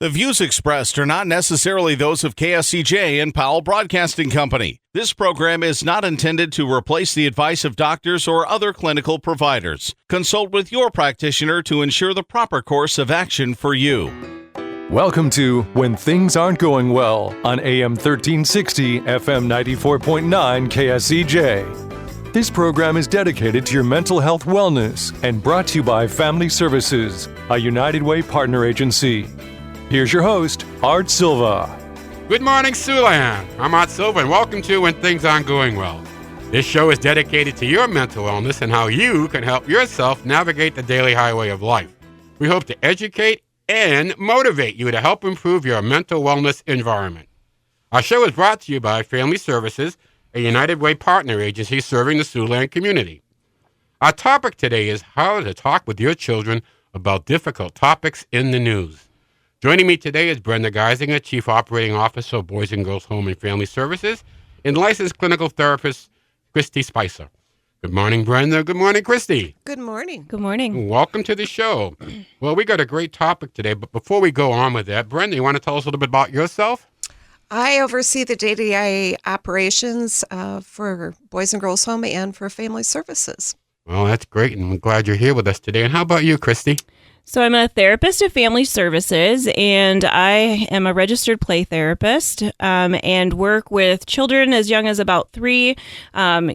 The views expressed are not necessarily those of KSCJ and Powell Broadcasting Company. This program is not intended to replace the advice of doctors or other clinical providers. Consult with your practitioner to ensure the proper course of action for you. Welcome to When Things Aren't Going Well on AM 1360, FM 94.9 KSCJ. This program is dedicated to your mental health wellness and brought to you by Family Services, a United Way partner agency. Here's your host, Art Silva. Good morning, Siouxland. I'm Art Silva, and welcome to When Things Aren't Going Well. This show is dedicated to your mental wellness and how you can help yourself navigate the daily highway of life. We hope to educate and motivate you to help improve your mental wellness environment. Our show is brought to you by Family Services, a United Way partner agency serving the Siouxland community. Our topic today is how to talk with your children about difficult topics in the news. Joining me today is Brenda Geisinger, Chief Operating Officer of Boys and Girls Home and Family Services, and licensed clinical therapist, Christy Spicer. Good morning, Brenda. Good morning, Christy. Good morning. Good morning. Welcome to the show. Well, we got a great topic today, but before we go on with that, Brenda, you want to tell us a little bit about yourself? I oversee the day-to-day operations for Boys and Girls Home and for Family Services. Well, that's great, and I'm glad you're here with us today. And how about you, Christy? So I'm a therapist at Family Services, and I am a registered play therapist and work with children as young as about 3,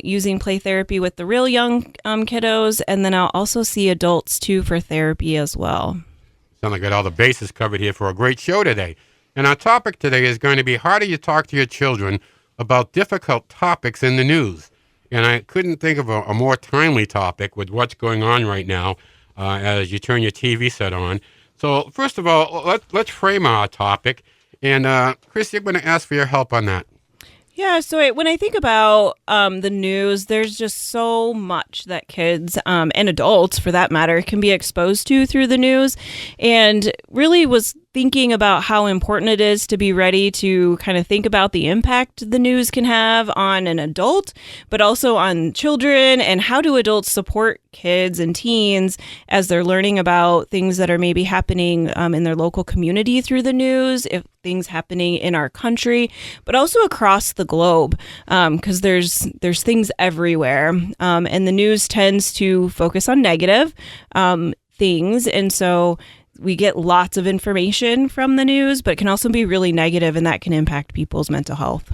using play therapy with the real young kiddos, and then I'll also see adults, too, for therapy as well. Sound like I got all the bases covered here for a great show today. And our topic today is going to be how do you talk to your children about difficult topics in the news? And I couldn't think of a more timely topic with what's going on right now as you turn your TV set on. So first of all, let's frame our topic. And Christy, I'm going to ask for your help on that. Yeah, so when I think about the news, there's just so much that kids and adults, for that matter, can be exposed to through the news. And really was thinking about how important it is to be ready to kind of think about the impact the news can have on an adult, but also on children, and how do adults support kids and teens as they're learning about things that are maybe happening in their local community through the news, if things happening in our country, but also across the globe, because there's things everywhere, and the news tends to focus on negative things, and so we get lots of information from the news, but it can also be really negative, and that can impact people's mental health.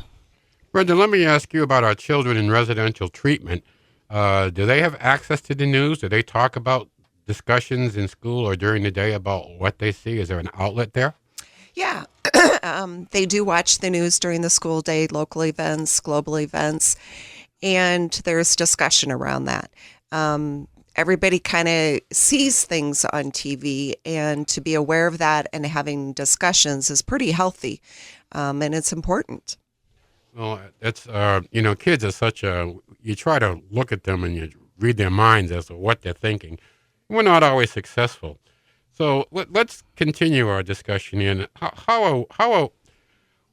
Brenda, let me ask you about our children in residential treatment. Do they have access to the news? Do they talk about discussions in school or during the day about what they see? Is there an outlet there? Yeah, they do watch the news during the school day, local events, global events, and there's discussion around that. Everybody kind of sees things on TV, and to be aware of that and having discussions is pretty healthy, and it's important. Well, it's, kids are you try to look at them and you read their minds as to what they're thinking. We're not always successful. So let's continue our discussion here.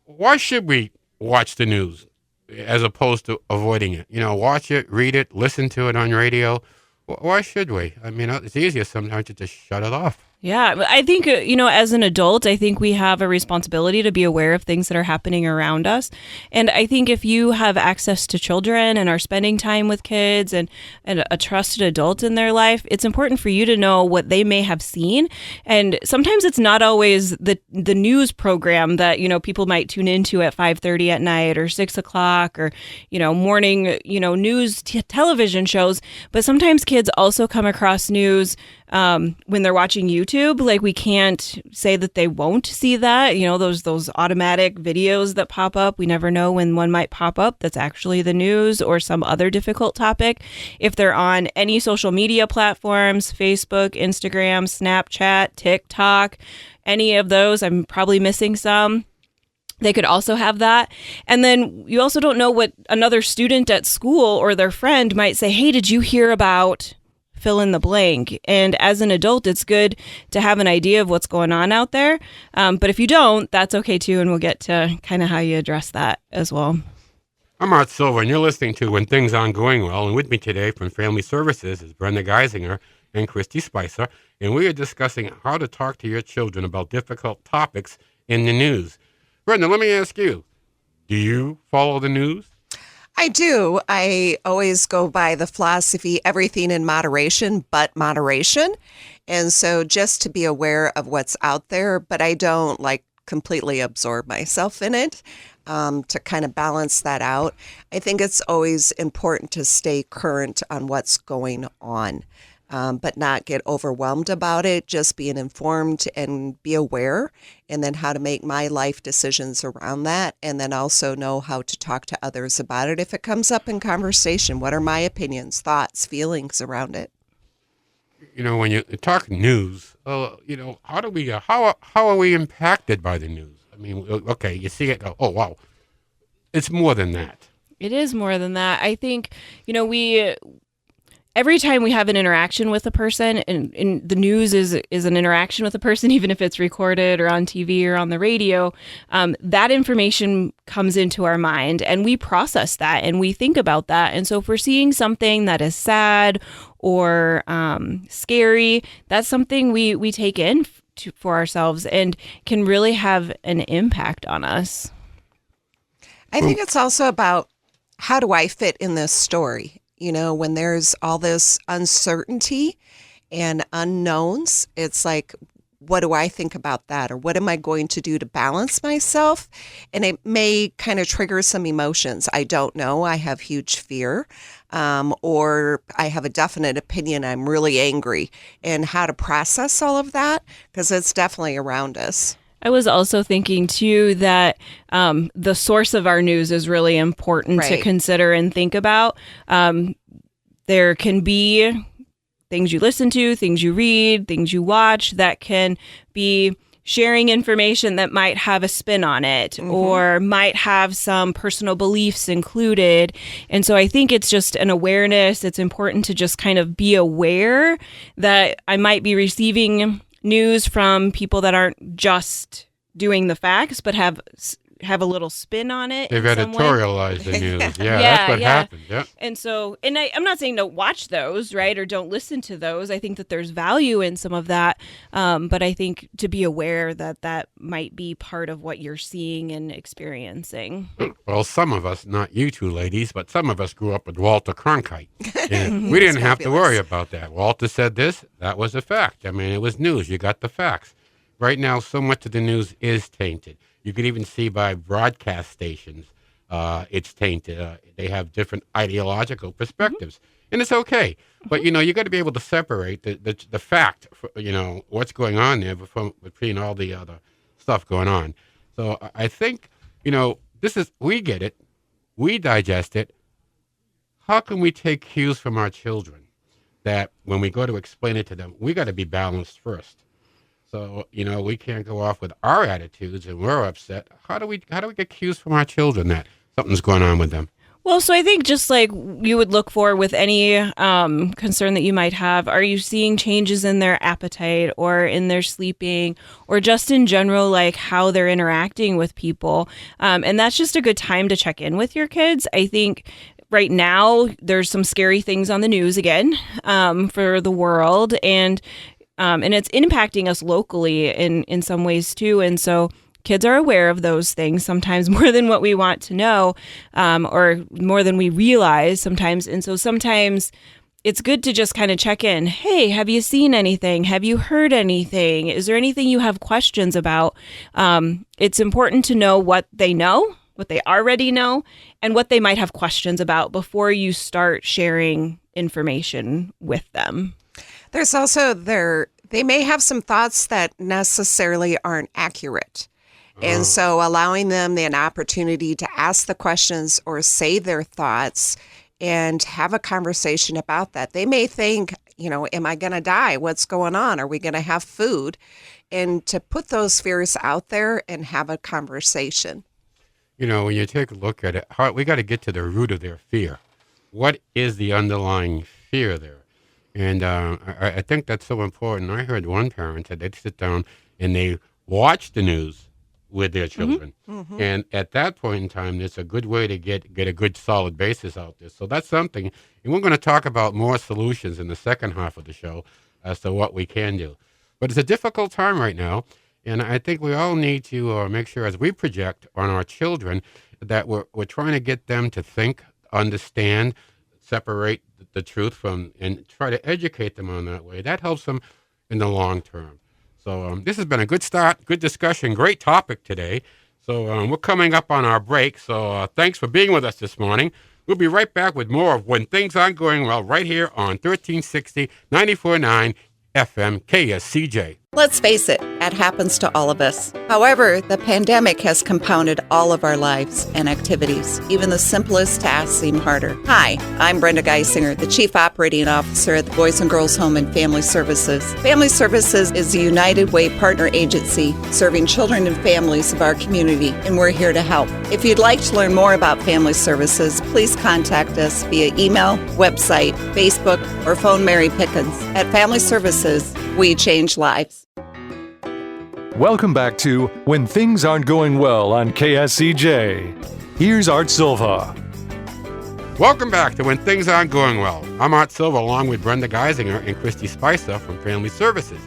Why should we watch the news as opposed to avoiding it? Watch it, read it, listen to it on radio. Why should we? I mean, it's easier sometimes to just shut it off. Yeah, I think, as an adult, I think we have a responsibility to be aware of things that are happening around us. And I think if you have access to children and are spending time with kids and a trusted adult in their life, it's important for you to know what they may have seen. And sometimes it's not always the news program that, people might tune into at 5:30 at night or 6 o'clock or, morning, news television shows. But sometimes kids also come across news when they're watching YouTube. Like, we can't say that they won't see that, those automatic videos that pop up. We never know when one might pop up that's actually the news or some other difficult topic. If they're on any social media platforms, Facebook, Instagram, Snapchat, TikTok, any of those, I'm probably missing some. They could also have that. And then you also don't know what another student at school or their friend might say, hey, did you hear about fill in the blank? And as an adult, it's good to have an idea of what's going on out there. But if you don't, that's okay too. And we'll get to kind of how you address that as well. I'm Art Silva, and you're listening to When Things Aren't Going Well. And with me today from Family Services is Brenda Geisinger. and Christy Spicer, and we are discussing how to talk to your children about difficult topics in the news. Brenda, let me ask you, do you follow the news? I do. I always go by the philosophy, everything in moderation, but moderation. And so just to be aware of what's out there, but I don't completely absorb myself in it, to kind of balance that out. I think it's always important to stay current on what's going on, but not get overwhelmed about it, just being informed and be aware, and then how to make my life decisions around that, and then also know how to talk to others about it if it comes up in conversation. What are my opinions, thoughts, feelings around it? When you talk news, how are we impacted by the news? I mean, okay, you see it, go, oh, wow. It's more than that. It is more than that. I think, every time we have an interaction with a person, and the news is an interaction with a person, even if it's recorded or on TV or on the radio, that information comes into our mind and we process that and we think about that. And so if we're seeing something that is sad or scary, that's something we take in for ourselves and can really have an impact on us. I think it's also about, how do I fit in this story? When there's all this uncertainty and unknowns, it's like, what do I think about that? Or what am I going to do to balance myself? And it may kind of trigger some emotions. I don't know. I have huge fear, or I have a definite opinion. I'm really angry, and how to process all of that, because it's definitely around us. I was also thinking, too, that the source of our news is really important to consider and think about. There can be things you listen to, things you read, things you watch that can be sharing information that might have a spin on it or might have some personal beliefs included. And so I think it's just an awareness. It's important to just kind of be aware that I might be receiving news from people that aren't just doing the facts, but have a little spin on it. They've editorialized the news. Yeah, that's what happened. Yeah. And so, I'm not saying don't watch those, right, or don't listen to those. I think that there's value in some of that, but I think to be aware that that might be part of what you're seeing and experiencing. Well, some of us, not you two ladies, but some of us grew up with Walter Cronkite. And we didn't have to worry about that. Walter said this, that was a fact. I mean, it was news. You got the facts. Right now, so much of the news is tainted. You can even see by broadcast stations, it's tainted. They have different ideological perspectives, and it's okay. But you got to be able to separate the fact, what's going on there between all the other stuff going on. So I think we get it, we digest it. How can we take cues from our children that when we go to explain it to them, we got to be balanced first? So, we can't go off with our attitudes and we're upset. How do we get cues from our children that something's going on with them? Well, so I think just like you would look for with any concern that you might have, are you seeing changes in their appetite or in their sleeping or just in general, like how they're interacting with people? And that's just a good time to check in with your kids. I think right now there's some scary things on the news again for the world, and it's impacting us locally in some ways too. And so kids are aware of those things sometimes more than what we want to know, or more than we realize sometimes. And so sometimes it's good to just kind of check in. Hey, have you seen anything? Have you heard anything? Is there anything you have questions about? It's important to know what they know, what they already know, and what they might have questions about before you start sharing information with them. There's also they may have some thoughts that necessarily aren't accurate. And so allowing them an opportunity to ask the questions or say their thoughts and have a conversation about that. They may think, am I going to die? What's going on? Are we going to have food? And to put those fears out there and have a conversation. When you take a look at it, we got to get to the root of their fear. What is the underlying fear there? And I think that's so important. I heard one parent said they'd sit down and they watch the news with their children. And at that point in time, it's a good way to get a good solid basis out there. So that's something. And we're going to talk about more solutions in the second half of the show. as to what we can do. But it's a difficult time right now, and I think we all need to make sure as we project on our children that we're trying to get them to think, understand, separate the truth from, and try to educate them on that way. That helps them in the long term. So this has been a good start, good discussion, great topic today. So we're coming up on our break, so thanks for being with us this morning. We'll be right back with more of When Things Aren't Going Well right here on 1360 94.9 FM KSCJ. Let's face it, that happens to all of us. However, the pandemic has compounded all of our lives and activities. Even the simplest tasks seem harder. Hi, I'm Brenda Geisinger, the Chief Operating Officer at the Boys and Girls Home and Family Services. Family Services is a United Way partner agency serving children and families of our community, and we're here to help. If you'd like to learn more about Family Services, please contact us via email, website, Facebook, or phone Mary Pickens. At Family Services, we change lives. Welcome back to When Things Aren't Going Well on KSCJ. Here's Art Silva. Welcome back to When Things Aren't Going Well. I'm Art Silva along with Brenda Geisinger and Christy Spicer from Family Services.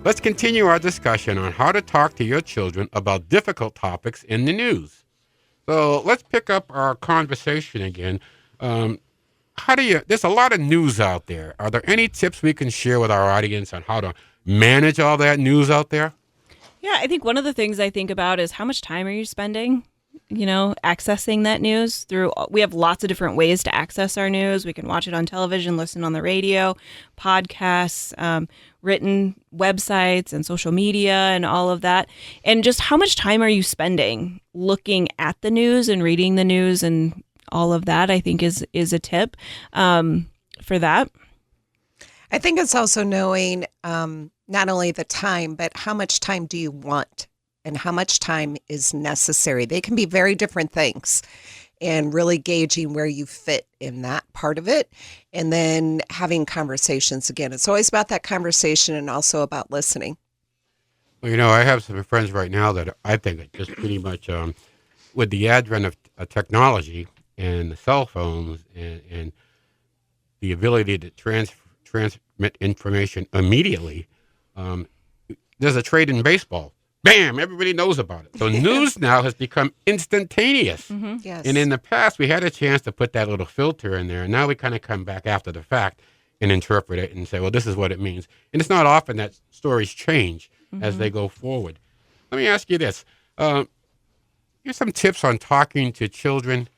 Let's continue our discussion on how to talk to your children about difficult topics in the news. So let's pick up our conversation again. There's a lot of news out there. Are there any tips we can share with our audience on how to manage all that news out there? Yeah, I think one of the things I think about is how much time are you spending, accessing that news through. We have lots of different ways to access our news. We can watch it on television, listen on the radio, podcasts, written websites and social media and all of that. And just how much time are you spending looking at the news and reading the news and all of that, I think is a tip for that. I think it's also knowing not only the time, but how much time do you want and how much time is necessary. They can be very different things, and really gauging where you fit in that part of it, and then having conversations again. It's always about that conversation and also about listening. Well, I have some friends right now that I think are just pretty much with the advent of technology and the cell phones and the ability to transmit information immediately. There's a trade in baseball. Bam! Everybody knows about it. So news now has become instantaneous. Mm-hmm. Yes. And in the past, we had a chance to put that little filter in there. And now we kind of come back after the fact and interpret it and say, well, this is what it means. And it's not often that stories change as they go forward. Let me ask you this. Here's some tips on talking to children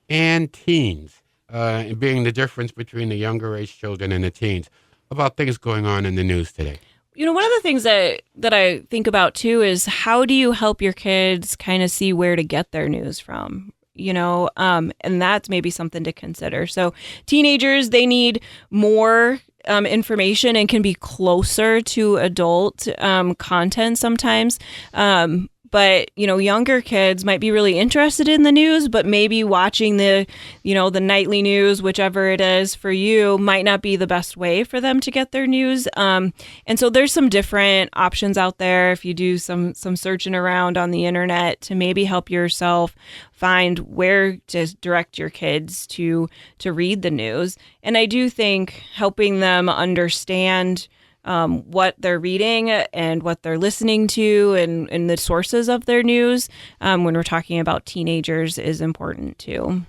and teens, and being the difference between the younger age children and the teens about things going on in the news today. One of the things that I think about too is how do you help your kids kind of see where to get their news from? And that's maybe something to consider. So teenagers, they need more information and can be closer to adult content sometimes. But, younger kids might be really interested in the news, but maybe watching the nightly news, whichever it is for you, might not be the best way for them to get their news. And so there's some different options out there if you do some searching around on the internet to maybe help yourself find where to direct your kids to read the news. And I do think helping them understand what they're reading and what they're listening to and the sources of their news when we're talking about teenagers is important too.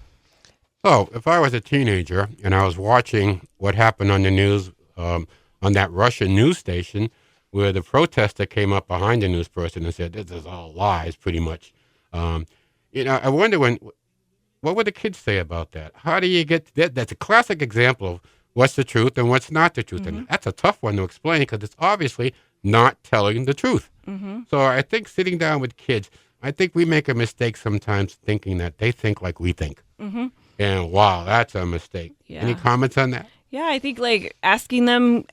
So if I was a teenager and I was watching what happened on the news on that Russian news station where the protester came up behind the news person and said, this is all lies, pretty much. I wonder what would the kids say about that? How do you get that? That's a classic example of what's the truth and what's not the truth. Mm-hmm. And that's a tough one to explain because it's obviously not telling the truth. Mm-hmm. So I think sitting down with kids, I think we make a mistake sometimes thinking that they think like we think. Mm-hmm. And wow, that's a mistake. Yeah. Any comments on that? Yeah, I think asking them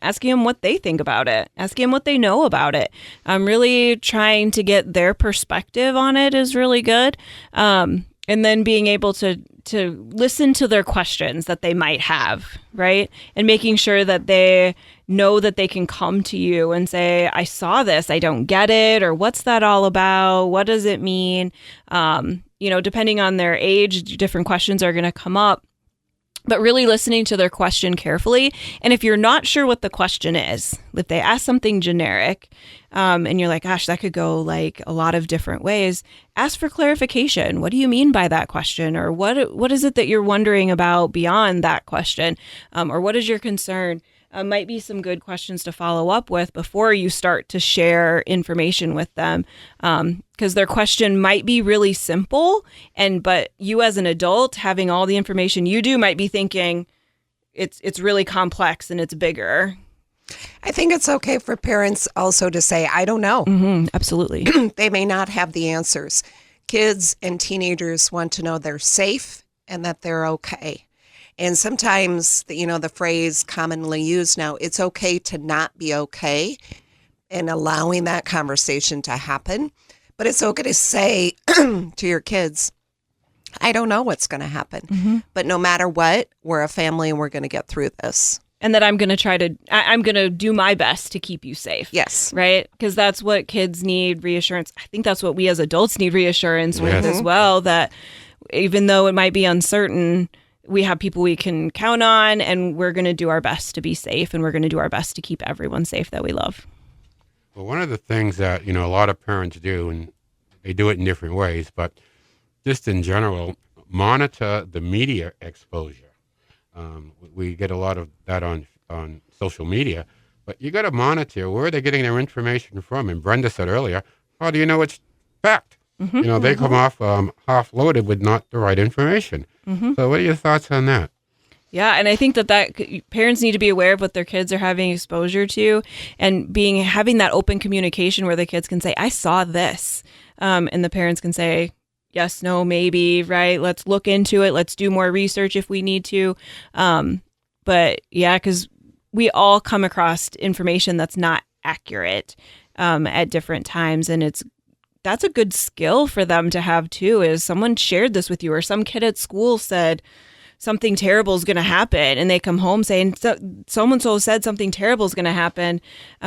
what they think about it, asking them what they know about it. Really trying to get their perspective on it is really good. And then being able to listen to their questions that they might have, right? And making sure that they know that they can come to you and say, I saw this, I don't get it, or what's that all about? What does it mean? Depending on their age, different questions are going to come up. but really listening to their question carefully. And if you're not sure what the question is, if they ask something generic, and you're like, gosh, that could go like a lot of different ways, ask for clarification. What do you mean by that question? Or what is it that you're wondering about beyond that question? Or what is your concern? Might be some good questions to follow up with before you start to share information with them. Because their question might be really simple, but you as an adult having all the information you do might be thinking it's really complex and it's bigger. I think it's okay for parents also to say, I don't know. Mm-hmm, absolutely. They may not have the answers. Kids and teenagers want to know they're safe and that they're okay. And sometimes, the phrase commonly used now, it's okay to not be okay, and allowing that conversation to happen. But it's okay to say to your kids, I don't know what's going to happen. But no matter what, we're a family and we're going to get through this. And that I'm going to do my best to keep you safe. Yes. Right? Because that's what kids need, reassurance. I think that's what we as adults need reassurance with as well, that even though it might be uncertain, we have people we can count on, and we're going to do our best to be safe, and we're going to do our best to keep everyone safe that we love. Well, one of the things that, a lot of parents do, and they do it in different ways, but just in general, monitor the media exposure. We get a lot of that on social media, but you got to monitor where they're getting their information from. And Brenda said earlier, how do you know it's fact? They come off half-loaded with not the right information. So what are your thoughts on that? Yeah, and I think that parents need to be aware of what their kids are having exposure to, and having that open communication where the kids can say, I saw this. And the parents can say, yes, no, maybe, right? Let's look into it. Let's do more research if we need to. But yeah, because we all come across information that's not accurate at different times. And that's a good skill for them to have too, is someone shared this with you, or some kid at school said something terrible is going to happen, and they come home saying so-and-so said something terrible is going to happen.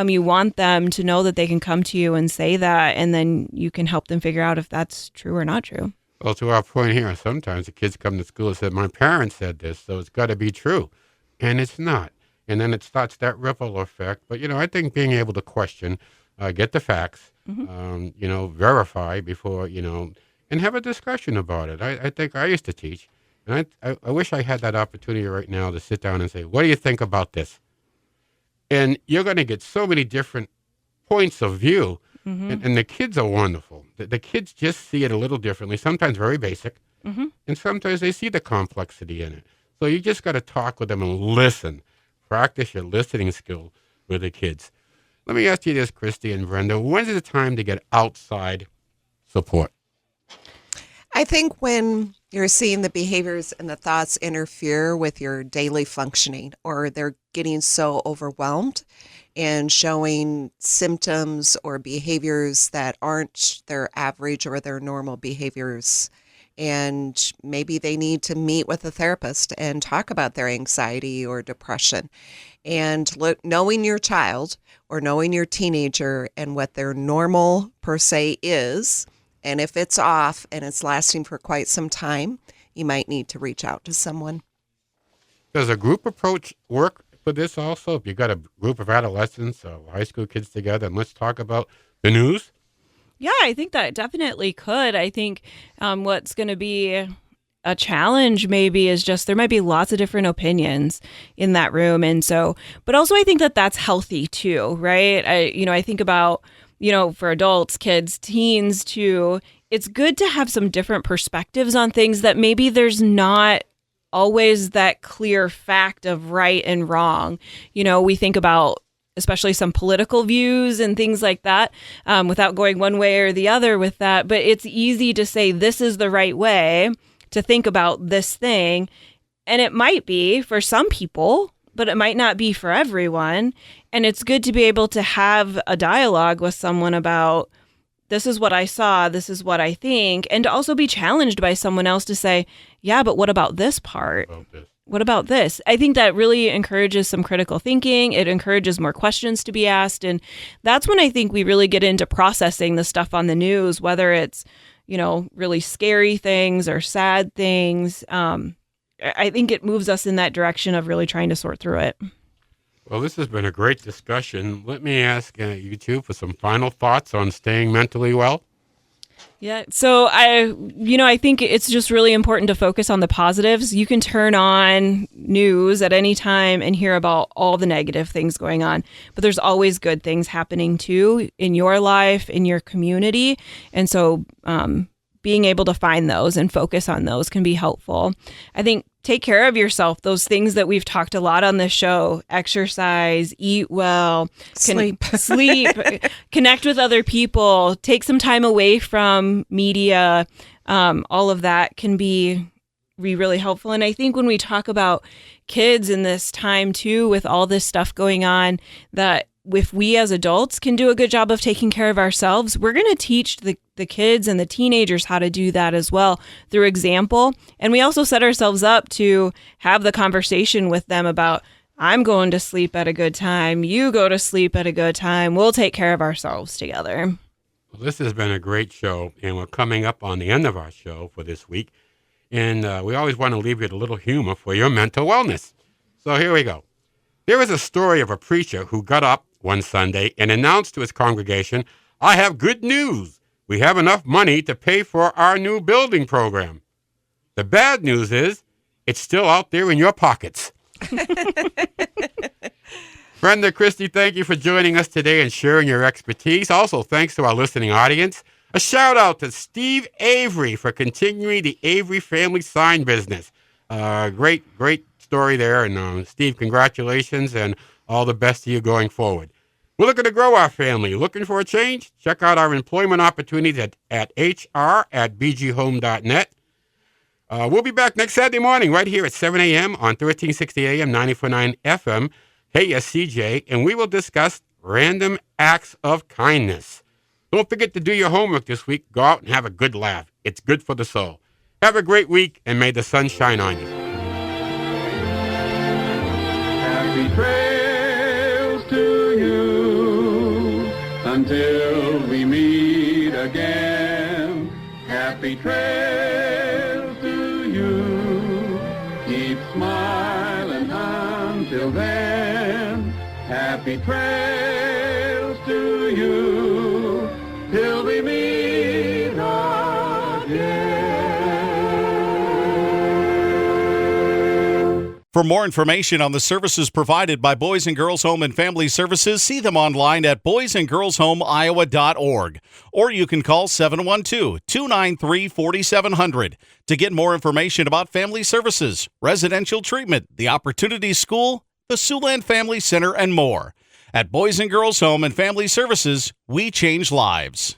You want them to know that they can come to you and say that, and then you can help them figure out if that's true or not true. Well, to our point here, sometimes the kids come to school and say, my parents said this, so it's got to be true. And it's not. And then it starts that ripple effect. But, I think being able to question, get the facts, verify before, and have a discussion about it. I think I used to teach, and I wish I had that opportunity right now to sit down and say, what do you think about this? And you're going to get so many different points of view, and the kids are wonderful. The kids just see it a little differently, sometimes very basic, and sometimes they see the complexity in it. So you just got to talk with them and listen. Practice your listening skill with the kids. Let me ask you this, Christy and Brenda. When's the time to get outside support? I think when you're seeing the behaviors and the thoughts interfere with your daily functioning, or they're getting so overwhelmed and showing symptoms or behaviors that aren't their average or their normal behaviors. And maybe they need to meet with a therapist and talk about their anxiety or depression. And knowing your child or knowing your teenager and what their normal per se is, and if it's off and it's lasting for quite some time, you might need to reach out to someone. Does a group approach work for this also? If you got a group of adolescents or high school kids together, and let's talk about the news? Yeah, I think that definitely could. I think what's going to be a challenge maybe is just there might be lots of different opinions in that room. And so, but also I think that that's healthy too, right? I think about, for adults, kids, teens too, it's good to have some different perspectives on things that maybe there's not always that clear fact of right and wrong. We think about especially some political views and things like that, without going one way or the other with that. But it's easy to say this is the right way to think about this thing. And it might be for some people, but it might not be for everyone. And it's good to be able to have a dialogue with someone about, this is what I saw, this is what I think, and to also be challenged by someone else to say, yeah, but what about this part? What about this? I think that really encourages some critical thinking. It encourages more questions to be asked. And that's when I think we really get into processing the stuff on the news, whether it's, really scary things or sad things. I think it moves us in that direction of really trying to sort through it. Well, this has been a great discussion. Let me ask you two for some final thoughts on staying mentally well. Yeah. So I think it's just really important to focus on the positives. You can turn on news at any time and hear about all the negative things going on, but there's always good things happening too in your life, in your community. And so, being able to find those and focus on those can be helpful. I think take care of yourself. Those things that we've talked a lot on this show, exercise, eat well, sleep, connect with other people, take some time away from media. All of that can be really helpful. And I think when we talk about kids in this time too, with all this stuff going on, that if we as adults can do a good job of taking care of ourselves, we're going to teach the kids and the teenagers how to do that as well through example. And we also set ourselves up to have the conversation with them about, I'm going to sleep at a good time. You go to sleep at a good time. We'll take care of ourselves together. Well, this has been a great show, and we're coming up on the end of our show for this week. And we always want to leave you with a little humor for your mental wellness. So here we go. There is a story of a preacher who got up one Sunday and announced to his congregation, I have good news. We have enough money to pay for our new building program. The bad news is it's still out there in your pockets. Brenda, Christy, thank you for joining us today and sharing your expertise. Also, thanks to our listening audience. A shout out to Steve Avery for continuing the Avery family sign business. Great story there. And Steve, congratulations and all the best to you going forward. We're looking to grow our family. Looking for a change? Check out our employment opportunities at hr@bghome.net. We'll be back next Saturday morning right here at 7 a.m. on 1360 AM, 94.9 FM, KSCJ, and we will discuss random acts of kindness. Don't forget to do your homework this week. Go out and have a good laugh. It's good for the soul. Have a great week, and may the sun shine on you. Happy trails to you until we meet again. Happy trails to you. Keep smiling until then. Happy trails to you till we meet again. For more information on the services provided by Boys and Girls Home and Family Services, see them online at boysandgirlshomeiowa.org. Or you can call 712-293-4700 to get more information about family services, residential treatment, the Opportunity School, the Siouxland Family Center, and more. At Boys and Girls Home and Family Services, we change lives.